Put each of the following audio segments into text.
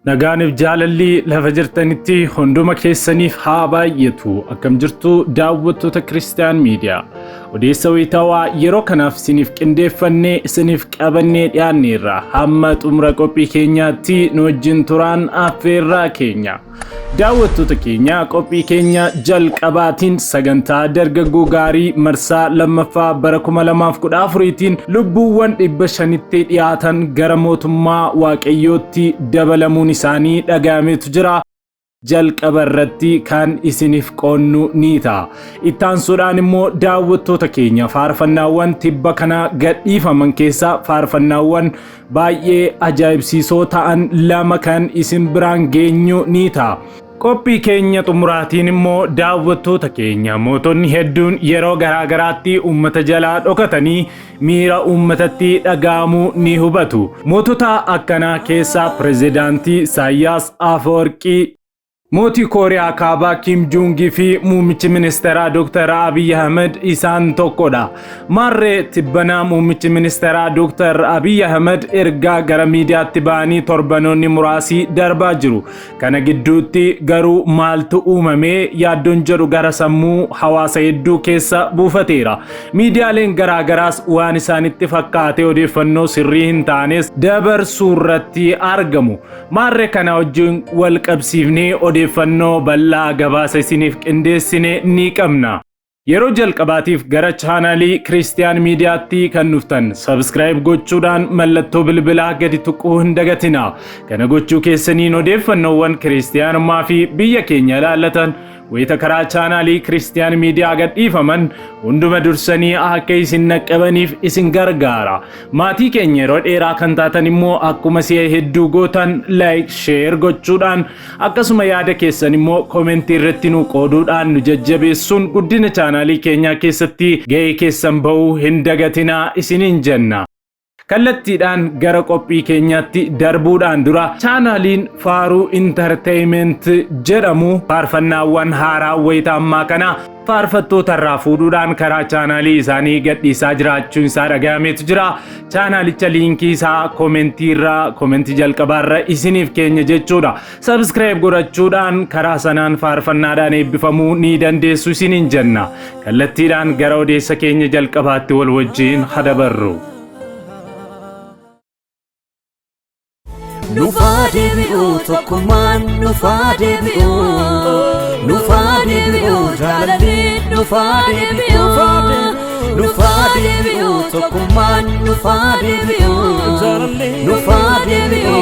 Nagaaniif jaalalli lafa jirtanitti hunduma keessaniif haa baay'atu. Akkam jirtu daawwattoota Kiristiyaan Miidiyaa. Odeessa wayitaawaa yeroo kanaaf isiniif qindeeffannee isiniif qabannee dhiyaanneerra. Hamma xumura qophii keenyaatti nu wajjin turaan affeerraa keenya. Daawwattoota keenya qophii keenya jalqabaatiin sagantaa dargaggoo gaarii marsaa lammaffaa bara 2014tiin lubbuuwwan 500tti dhiyaatan gara mootummaa Waaqayyootti dabalamuun isaanii dhaga'ametu jira. Jalqaba irratti kan isiniif qoonnu ni ta'a. Ittaansuudhaan immoo daawwattoota keenya faarfannaawwan tibba kana gadhiifaman keessaa faarfannaawwan baay'ee ajaa'ibsiisoo ta'an lama kan isin biraan geenyu ni ta'a. Qophii keenya xumuraatiin immoo daawwattoota keenya mootonni hedduun yeroo garaagaraatti uummata jalaa dhokatanii miira uummatatti dhaga'amuu ni hubatu. Mootota akkanaa keessaa pirezidaantii Isaayyaas Afeworqii, Mootii Kooriyaa Kaabaa Kim Joong fi muummichi ministeeraa Dr. Abiy Ahmed isaan tokkodha. Maarree tibbanaa muummichi ministeeraa Dr. Abiy Ahmed ergaa gara miidiyaatti ba'anii torbanoonni muraasii darbaa jiru. Kana gidduutti garuu maaltu uumamee yaaddoon jedhu gara sammuu hawaasa hedduu keessa buufateera. Miidiyaaleen garaagaraas waan isaanitti fakkaate odeeffannoo sirrii hin taanes dabarsuu irratti argamu. Maarree kana wajjin wal qabsiifnee odeeffannoo bal'aa gabaasa isiniif qindeessine ni qabna. Yeroo jalqabaatiif gara chaanaalii Kiristiyaan Miidiyaatti kan dhuftan subscribe gochuudhaan mallattoo bilbilaa gadi tuquu hin dagatina. Kana gochuu keessaniin odeeffannoowwan kiristiyaanummaa fi biyya keenya ilaallatan wayita karaa chaanaalii Kiristiyaan Miidiyaa gadhiifaman hunduma dursanii akka isin naqqabaniif isin gargaara. Maatii keenya yeroo dheeraa kan taatan immoo akkuma si'a hedduu gootan like, share gochuudhaan akkasuma yaada keessan immoo komentii irratti nu qooduudhaan nu jajjabeessuun guddina chaanaalii keenyaa keessatti gahee keessan ba'uu hin dagatinaa isiniin jenna. Kallattiidhaan gara qophii keenyaatti darbuudhaan dura chaanaaliin Faaruu Entertainment jedhamu faarfannaawwan haaraa wayita ammaa kana faarfattoota irraa fuudhuudhaan karaa chaanaalii isaanii gadhiisaa jiraachuun isaa dhaga'ametu jira. Chaanaalicha liinkii isaa komentii jalqabaarra isiniif keenya jechuudha. Subscribe godhachuudhaan karaa sanaan faarfannaadhaan eebbifamuu ni dandeessu isiniin jenna. Kallattiidhaan gara odeessa keenya jalqabaatti wal wajjin hadabarru. Nufade bi'u tokkummaan nufade bi'u jaalalli nufade bi'u tokkummaan nufade bi'u jaalalli nufade bi'u.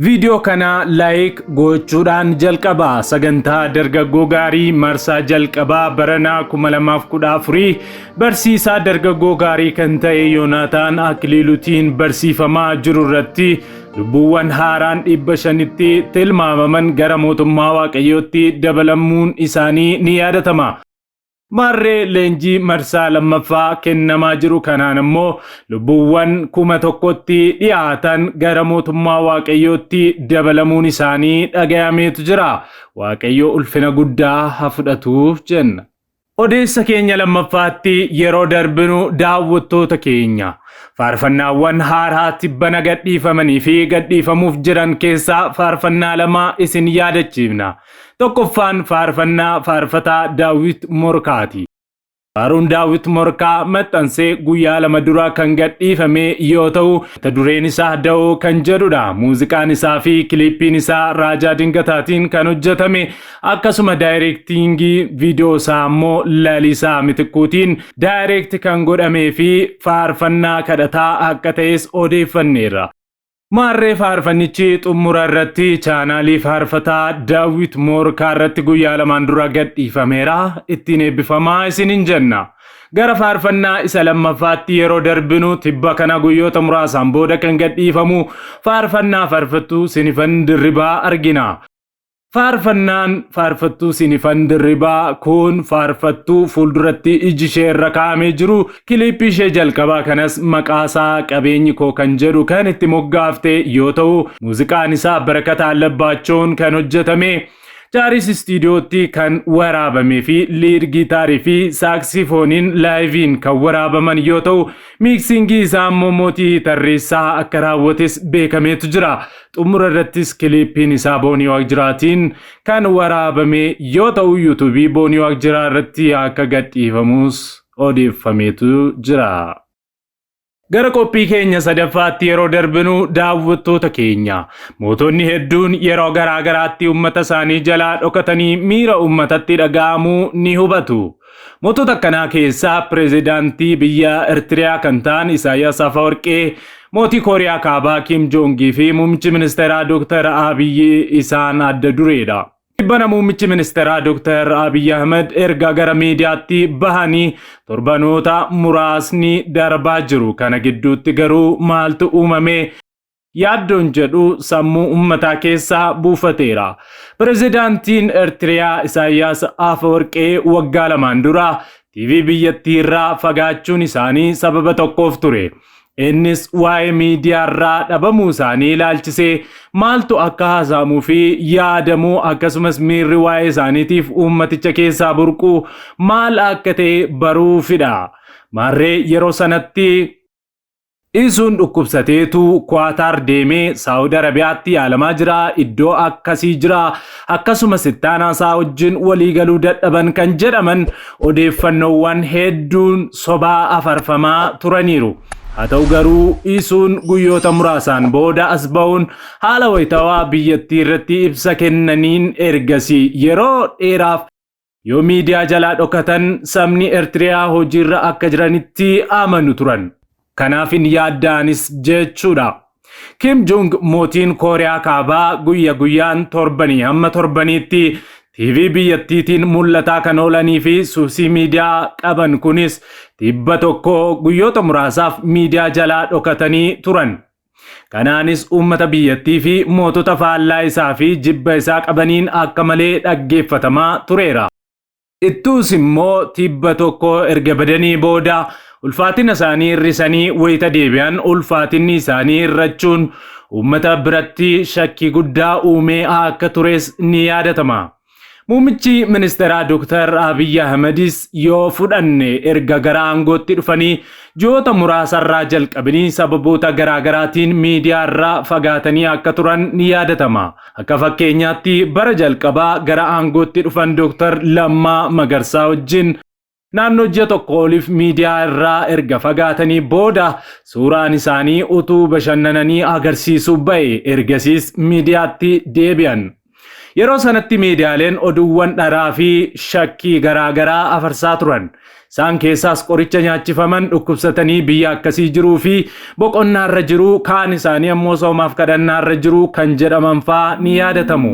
Video kana like gochuudhaan jalqaba. Sagantaa dargaggoo gaarii marsaa jalqabaa baranaa 2014 barsiisaa dargaggoo gaarii kan ta'e Yoonaataan Akiliiluutiin barsiifamaa jiru irratti lubbuuwwan haaraan 500tti tilmaamaman gara mootummaa Waaqayyootti dabalamuun isaanii ni yaadatama. Maarree leenjii marsaa lammaffaa kennamaa jiru kanaan immoo lubbuuwwan 1,000tti dhiyaatan gara mootummaa Waaqayyootti dabalamuun isaanii dhaga'ametu jira. Waaqayyo ulfina guddaa haa fudhatuuf jenna. Odeessa keenya lammaffaatti yeroo darbinu daawwattoota keenya faarfannaawwan haaraa tibbana gadhiifamanii fi gadhiifamuuf jiran keessaa faarfannaa lama isin yaadachiifna. Tokkoffaan faarfannaa faarfataa Daawit Morkaati. Faaruun Daawit Morkaa maxxansee guyyaa 2 dura kan gadhiifame yoo ta'u mata dureen isaa da'oo kan jedhudha. Muuziqaan isaa fi kiliippiin isaa Raajaa Dingataatiin kan hojjetame akkasuma daayirektiingii viidiyoo isaa immoo Lalisaa Mitikkuutiin daayirekti kan godhamee fi faarfannaa kadhataa akka ta'es odeeffanneerra. Maarree faarfannichi xumura irratti chaanaalii faarfataa Daawit Morkaa irratti guyyaa 2 dura gadhiifameera. Ittiin eebbifamaa isiniin jenna. Gara faarfannaa isa lammaffaatti yeroo darbinu tibba kana guyyoota muraasaan booda kan gadhiifamu faarfannaa faarfattuu Sinifan Dirribaa argina. Faarfannaan faarfattuu Sinifan Dirribaa kun faarfattuu fuulduratti iji ishee irra kaa'amee jiru. Kiliippii ishee jalqabaa kanas maqaasaa qabeenyi koo kan jedhu kan itti moggaafte yoo ta'u muuziqaan isaa Barakat Allabaachoon kan hojjetame. Jaaris istiidiyootti kan waraabamee fi liid gitaarii fi saaksifooniin laayiviin kan waraabaman yoo ta'u miiksingii isaa immoo mootii tarreessaa akka raawwates beekameetu jira. Xumura irrattis kiliippiin isaa Boonii Waaqjiraatiin kan waraabame yoo ta'u yuutuubii Boonii Waaqjiraa irratti akka gadhiifamus odeeffameetu jira. Gara qophii keenya sadaffaatti yeroo darbinu daawwattoota keenya mootonni hedduun yeroo garaagaraatti uummata isaanii jalaa dhokatanii miira uummatatti dhaga'amuu ni hubatu. Mootota akkanaa keessaa pireezidaantii biyya Eertiriyaa kan ta'an Isaayyaas Afeworqee, mootii Kooriyaa Kaabaa Kim Joongii fi muummichi ministeeraa Dr. Abiyyi isaan adda dureedha. Dhibbana muummichi ministeeraa Dr. Abiy Ahmed erga gara miidiyaatti bahanii torbanoota muraasni darbaa jiru. Kana gidduutti garuu maaltu uumame yaaddoon jedhu sammuu uummataa keessaa buufateera. Pireezidaantiin Eertiriyaa Isaayyaas Afeworqee waggaa lamaan dura TV biyyattii irraa fagaachuun isaanii sababa tokkoof ture. Innis waa'ee miidiyaa irraa dhabamuu isaanii ilaalchisee maaltu akka haasa'amuu fi yaadamuu akkasumas miirri waa'ee isaaniitiif uummaticha keessaa burquu maal akka ta'e baruufidha. Maarree yeroo sanatti isuun dhukkubsateetu Kwaataar deemee Saawud Arabiyaatti yaalamaa jira. Iddoo akkasii jira. Akkasumas ittaanaa isaa wajjin waliigaluu dadhaban kan jedhaman odeeffannoowwan hedduun sobaa afarfamaa turaniiru. Haa ta'u garuu isuun guyyoota muraasaan booda as ba'uun haala wayitawaa biyyattii irratti ibsa kennaniin ergasii yeroo dheeraaf yoo miidiyaa jalaa dhokatan sabni Eertiriyaa hojiirra akka jiranitti amanu turan. Kanaaf hin yaaddaanis jechuudha. Kim Jong mootiin Kooriyaa Kaabaa guyya guyyaan torbanii hamma torbaniitti TV biyyattiitiin mul'ataa kan oolanii fi suusii miidiyaa qaban kunis tibba tokko guyyoota muraasaaf miidiyaa jalaa dhokatanii turan. Kanaanis uummata biyyattii fi mootota faallaa isaa fi jibba isaa qabaniin akka malee dhaggeeffatamaa tureera. Ittuus immoo tibba tokko erga badanii booda ulfaatina isaanii hir'isanii wayita deebi'an ulfaatinni isaanii hir'achuun uummata biratti shakkii guddaa uumee akka tures ni yaadatama. Muummichi ministeeraa Dr. Abiy Ahmedis yoo fudhanne erga gara aangootti dhufanii ji'oota muraasarraa jalqabanii sababoota garaagaraatiin miidiyaa irraa fagaatanii akka turan ni yaadatama. Akka fakkeenyaatti bara jalqabaa gara aangootti dhufan Dr. Lammaa Magarsaa wajjin naannoo ji'a tokko oliif miidiyaa irraa erga fagaatanii booda suuraan isaanii utuu bashannananii agarsiisuu ba'e ergasiis miidiyaatti deebi'an. Yeroo sanatti miidiyaaleen oduuwwan dharaa fi shakkii garaagaraa afarsaa turan. Isaan keessaas qoricha nyaachifaman dhukkubsatanii biyya akkasii jiruu fi boqonnaa irra jiru kaan isaanii ammoo soomaaf kadhannaa irra jiru kan jedhaman fa'aa ni yaadatamu.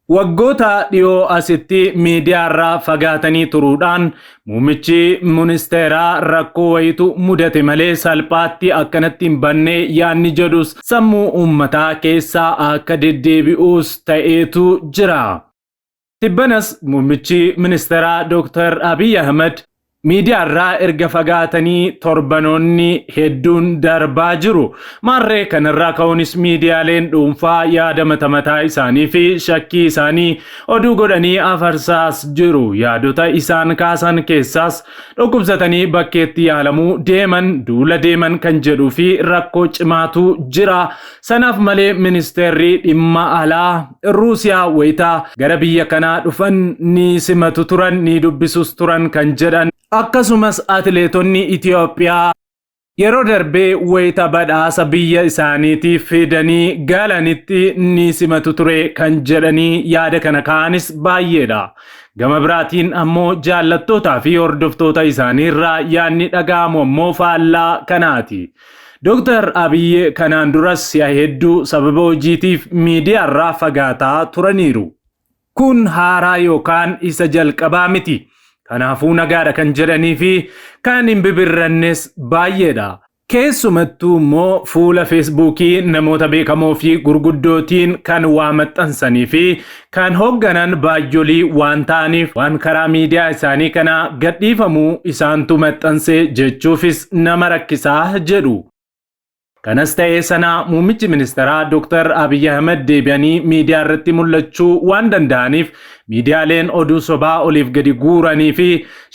Waggoota dhiyoo asitti miidiyaa irraa fagaatanii turuudhaan muummichi ministeeraa rakkoo wayitu mudate malee salphaatti akkanatti hin banne yaanni jedhus sammuu uummataa keessaa akka deddeebi'uus ta'eetu jira. Tibbanas muummichi ministeeraa Dr. Abiy Ahmed miidiyaa irraa erga fagaatanii torbanoonni hedduun darbaa jiru. Maarree kanarraa ka'uunis miidiyaaleen dhuunfaa yaada mataa isaanii fi shakkii isaanii oduu godhanii afarsaas jiru. Yaadota isaan kaasan keessaas dhukkubsatanii bakkeetti yaalamuu deeman, duula deeman kan jedhuu fi rakkoo cimaatu jira. Sanaaf malee ministeerri dhimma alaa Ruusiyaa wayitaa gara biyya kanaa dhufan ni simatu turan, ni dubbisus turan kan jedhan. Akkasumas atileetonni Itiyoophiyaa yeroo darbee wayita badhaasa biyya isaaniitiif fidanii galanitti ni simatu ture kan jedhanii yaada kana kaanis baay'eedha. Gama biraatiin ammoo jaallattootaa fi hordoftoota isaanii irraa yaadni dhaga'amu ammoo faallaa kanaati. Dr. Abiy kanaan duras si'a hedduu sababa hojiitiif miidiyaa irraa fagaataa turaniiru. Kun haaraa yookaan isa jalqabaa miti. Kanaafuu nagaadha kan jedhanii fi kan hin bibirrannes baay'eedha. Keessumattuu immoo fuula Feesbuukii namoota beekamoo fi gurguddootiin kan waa maxxansanii fi kan hoogganan baay'olii waan ta'aniif waan karaa miidiyaa isaanii kana gadhiifamuu isaantu maxxanse jechuufis nama rakkisaa jedhu. kanas ta'ee sana muummichi ministeeraa Dr. Abiy Ahmed deebi'anii miidiyaa irratti mul'achuu waan danda'aniif miidiyaaleen oduu sobaa oliif gadi guuranii fi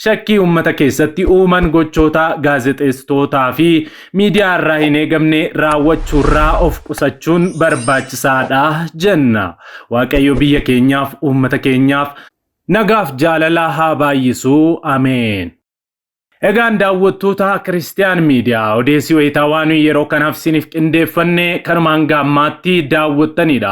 shakkii uummata keessatti uuman gochoota gaazexeessitootaa fi miidiyaa irraa hin eegamne raawwachuurraa of qusachuun barbaachisaadha jenna. Waaqayyo biyya keenyaaf uummata keenyaaf nagaaf jaalala haa baay'isuu. Ameen. Egaan daawwattoota Kiristiyaan Miidiyaa odeessii wayitaawwan yeroo kanaaf isiniif qindeeffanne kanumaan gaammaatti daawwattanidha.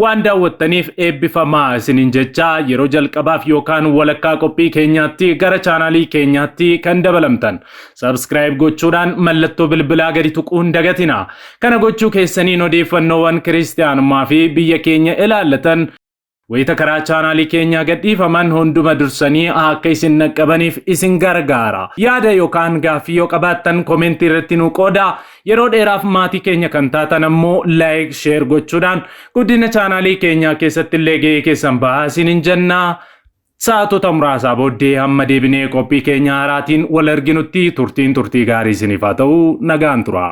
Waan daawwattaniif eebbifamaa isiniin jecha yeroo jalqabaaf yookaan walakkaa qophii keenyaatti gara chaanaalii keenyaatti kan dabalamtan subscribe gochuudhaan mallattoo bilbilaa gadi tuquun dagatina. Kana gochuu keessaniin odeeffannoowwan Kiristiyaanummaa fi biyya keenya ilaallatan wayita karaa chaanaalii keenya gadhiifaman hunduma dursanii akka isin naqqabaniif isin gargaara. Yaada yookaan gaaffii yoo qabaattan komentii irratti nu qooda. Yeroo dheeraaf maatii keenya kan taatan ammoo like share gochuudhaan guddina chaanaalii keenya keessatti illee gahee keessan bahaa isiniin jenna. Sa'aatota muraasaa booddee hamma deebinee qophii keenya haaraatiin wal arginutti turtii gaarii isiniif haa ta'u. Nagaan tura.